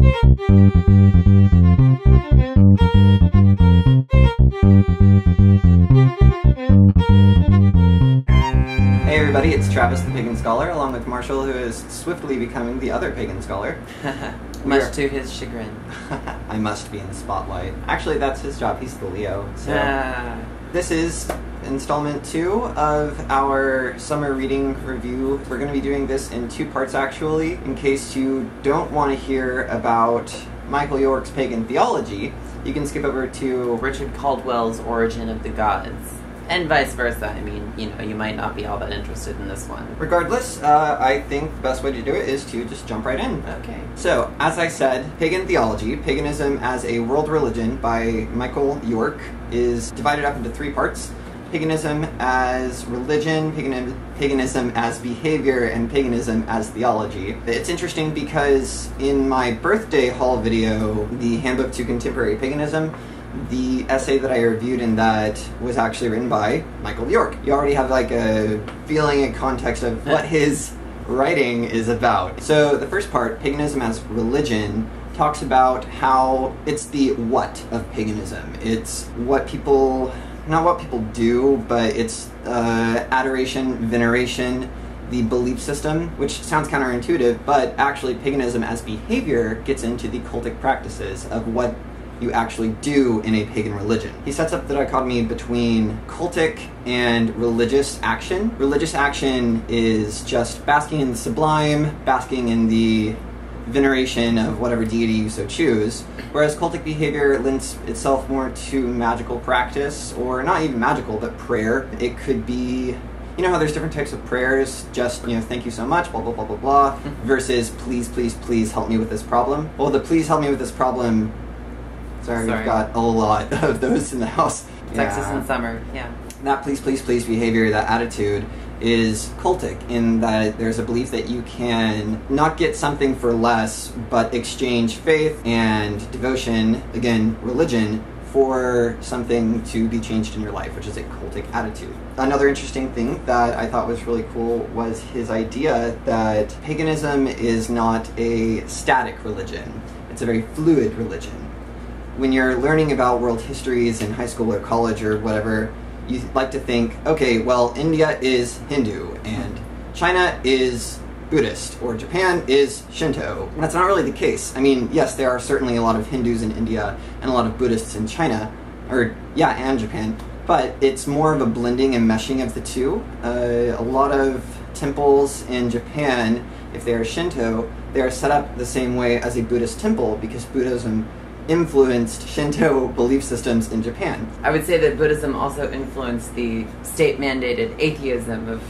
Hey everybody, it's Travis the Pagan Scholar, along with Marshall, who is swiftly becoming the other Pagan Scholar. Much to his chagrin. I must be in the spotlight. Actually, that's his job. He's the Leo. So this is installment 2 of our summer reading review. We're going to be doing this in 2 parts, actually. In case you don't want to hear about Michael York's Pagan Theology, you can skip over to Richard Caldwell's Origin of the Gods. And vice versa. I mean, you know, you might not be all that interested in this one. Regardless, I think the best way to do it is to just jump right in. Okay. So, as I said, Pagan Theology, Paganism as a World Religion by Michael York, is divided up into 3 parts. Paganism as religion, paganism as behavior, and paganism as theology. It's interesting because in my birthday haul video, the Handbook to Contemporary Paganism, the essay that I reviewed in that was actually written by Michael York. You already have like a feeling and context of what his writing is about. So the first part, Paganism as Religion, talks about how it's the what of paganism. It's what people, not what people do, but it's adoration, veneration, the belief system, which sounds counterintuitive, but actually paganism as behavior gets into the cultic practices of what you actually do in a pagan religion. He sets up the dichotomy between cultic and religious action. Religious action is just basking in the sublime, basking in the veneration of whatever deity you so choose, whereas cultic behavior lends itself more to magical practice, or not even magical, but prayer. It could be, you know how there's different types of prayers, just, you know, thank you so much, blah, blah, blah, blah, blah, versus please, please, please help me with this problem. Well, the please help me with this problem, sorry. We've got a lot of those in the house. Texas in summer, yeah. That please, please, please behavior, that attitude, is cultic in that there's a belief that you can not get something for less, but exchange faith and devotion, again, religion, for something to be changed in your life, which is a cultic attitude. Another interesting thing that I thought was really cool was his idea that paganism is not a static religion. It's a very fluid religion. When you're learning about world histories in high school or college or whatever, you like to think, okay, well, India is Hindu, and China is Buddhist, or Japan is Shinto. That's not really the case. I mean, yes, there are certainly a lot of Hindus in India and a lot of Buddhists in China, or, yeah, and Japan, but it's more of a blending and meshing of the two. A lot of temples in Japan, if they are Shinto, they are set up the same way as a Buddhist temple, because Buddhism influenced Shinto belief systems in Japan. I would say that Buddhism also influenced the state-mandated atheism of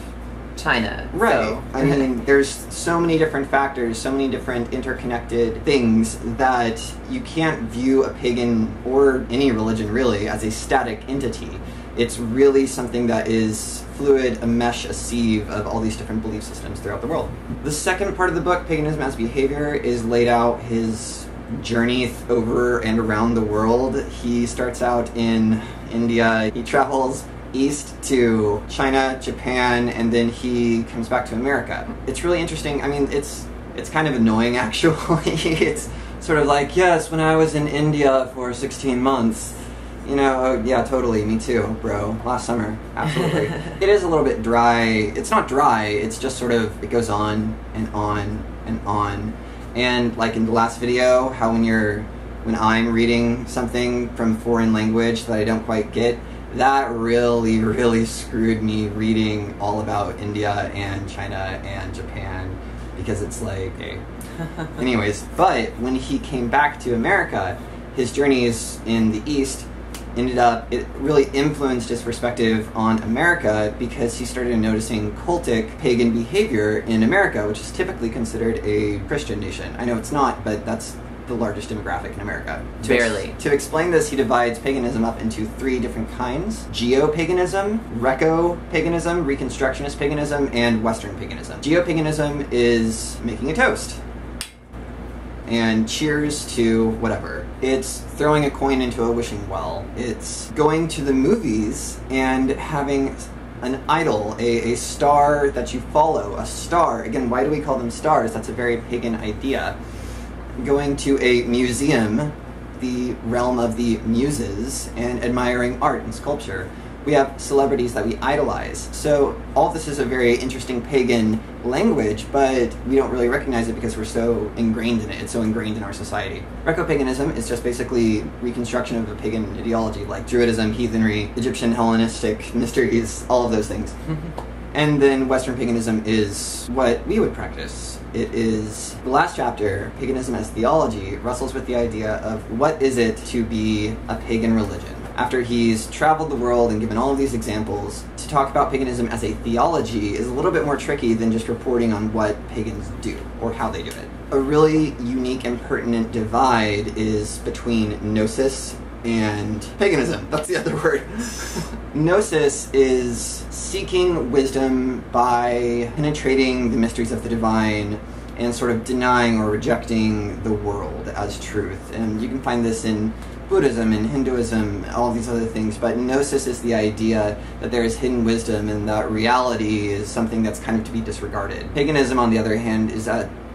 China. Right. So. I mean, there's so many different factors, so many different interconnected things that you can't view a pagan, or any religion really, as a static entity. It's really something that is fluid, a mesh, a sieve of all these different belief systems throughout the world. The second part of the book, Paganism as Behavior, is laid out his journey over and around the world. He starts out in India, he travels east to China, Japan, and then he comes back to America. It's really interesting. I mean, it's kind of annoying, actually. It's sort of like, yes, when I was in India for 16 months, you know, yeah, totally, me too, bro. Last summer, absolutely. It is a little bit dry. It's not dry, it's just sort of, it goes on and on and on. And like in the last video, how when I'm reading something from foreign language that I don't quite get, that really, really screwed me reading all about India and China and Japan, because it's like, okay. Anyways, but when he came back to America, his journeys in the East it really influenced his perspective on America, because he started noticing cultic pagan behavior in America, which is typically considered a Christian nation. I know it's not, but that's the largest demographic in America. Barely. To explain this, he divides paganism up into 3 different kinds: Geo-paganism, Reco-paganism, Reconstructionist paganism, and Western paganism. Geo-paganism is making a toast and cheers to whatever. It's throwing a coin into a wishing well. It's going to the movies and having an idol, a star that you follow, a star. Again, why do we call them stars? That's a very pagan idea. going to a museum, the realm of the muses, and admiring art and sculpture. We have celebrities that we idolize. So all of this is a very interesting pagan language, but we don't really recognize it because we're so ingrained in it. It's so ingrained in our society. Greco-paganism is just basically reconstruction of a pagan ideology, like Druidism, heathenry, Egyptian Hellenistic mysteries, all of those things. And then Western paganism is what we would practice. It is the last chapter, Paganism as Theology, wrestles with the idea of what is it to be a pagan religion. After he's traveled the world and given all of these examples, to talk about paganism as a theology is a little bit more tricky than just reporting on what pagans do or how they do it. A really unique and pertinent divide is between gnosis and paganism. That's the other word. Gnosis is seeking wisdom by penetrating the mysteries of the divine and sort of denying or rejecting the world as truth. And you can find this in Buddhism and Hinduism, all of these other things, but gnosis is the idea that there is hidden wisdom and that reality is something that's kind of to be disregarded. Paganism, on the other hand, is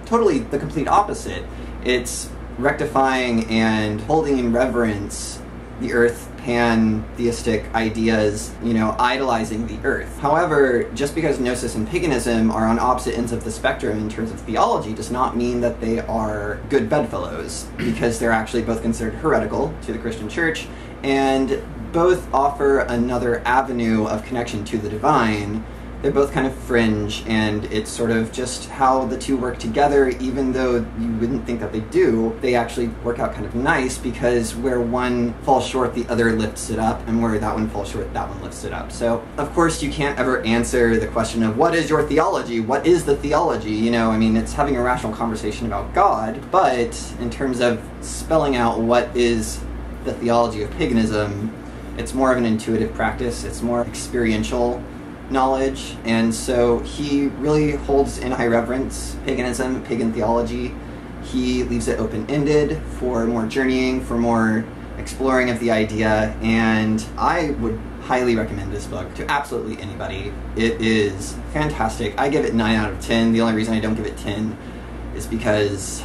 totally the complete opposite. It's rectifying and holding in reverence the earth, pantheistic ideas, idolizing the earth. However, just because gnosis and paganism are on opposite ends of the spectrum in terms of theology does not mean that they are good bedfellows, because they're actually both considered heretical to the Christian church, and both offer another avenue of connection to the divine. They're both kind of fringe, and it's sort of just how the two work together, even though you wouldn't think that they do. They actually work out kind of nice, because where one falls short, the other lifts it up, and where that one falls short, that one lifts it up. So, of course, you can't ever answer the question of, what is your theology? What is the theology? It's having a rational conversation about God, but in terms of spelling out what is the theology of paganism, it's more of an intuitive practice. It's more experiential knowledge, and so he really holds in high reverence paganism, pagan theology. He leaves it open-ended for more journeying, for more exploring of the idea, and I would highly recommend this book to absolutely anybody. It is fantastic. I give it 9 out of 10. The only reason I don't give it 10 is because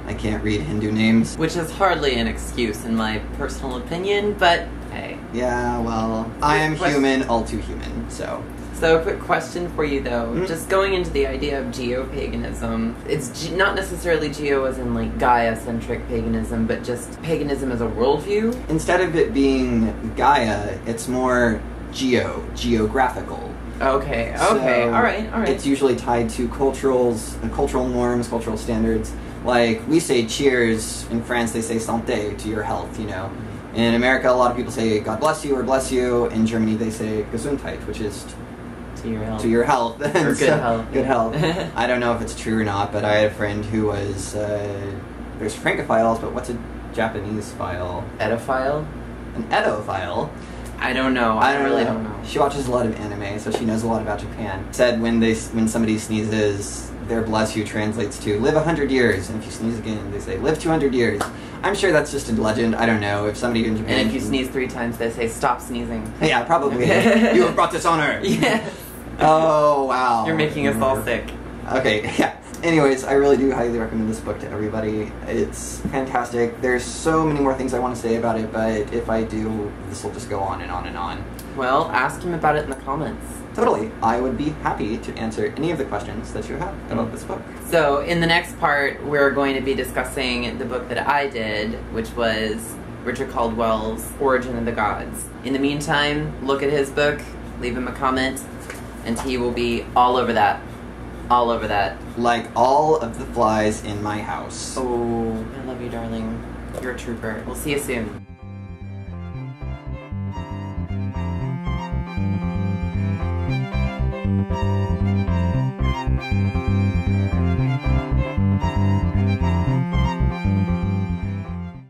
I can't read Hindu names. Which is hardly an excuse in my personal opinion, but hey. Yeah, well, I am human, all too human, so. So a quick question for you though, just going into the idea of geo-paganism, it's not necessarily geo as in like Gaia-centric paganism, but just paganism as a worldview? Instead of it being Gaia, it's more geographical. Okay, so alright. It's usually tied to cultural norms, cultural standards. Like, we say cheers, in France they say santé, to your health, In America, a lot of people say God bless you or bless you. In Germany, they say Gesundheit, which is to your health. To your health. Or good health. Good health. I don't know if it's true or not, but I had a friend who was, there's Francophiles, but what's a Japanese file? Edophile? An edophile? I don't know. I really don't know. She watches a lot of anime, so she knows a lot about Japan. Said when somebody sneezes, their bless you translates to live 100 years, and if you sneeze again, they say live 200 years. I'm sure that's just a legend. I don't know. If somebody in Japan... And if you sneeze 3 times, they say stop sneezing. Yeah, probably. You have brought dishonor. Yes. Oh, wow. You're making us all sick. Okay, yeah. Anyways, I really do highly recommend this book to everybody. It's fantastic. There's so many more things I want to say about it, but if I do, this will just go on and on and on. Well, ask him about it in the comments. Totally. I would be happy to answer any of the questions that you have about this book. So, in the next part, we're going to be discussing the book that I did, which was Richard Caldwell's Origin of the Gods. In the meantime, look at his book, leave him a comment, and he will be all over that. All over that. Like all of the flies in my house. Oh, I love you, darling. You're a trooper. We'll see you soon.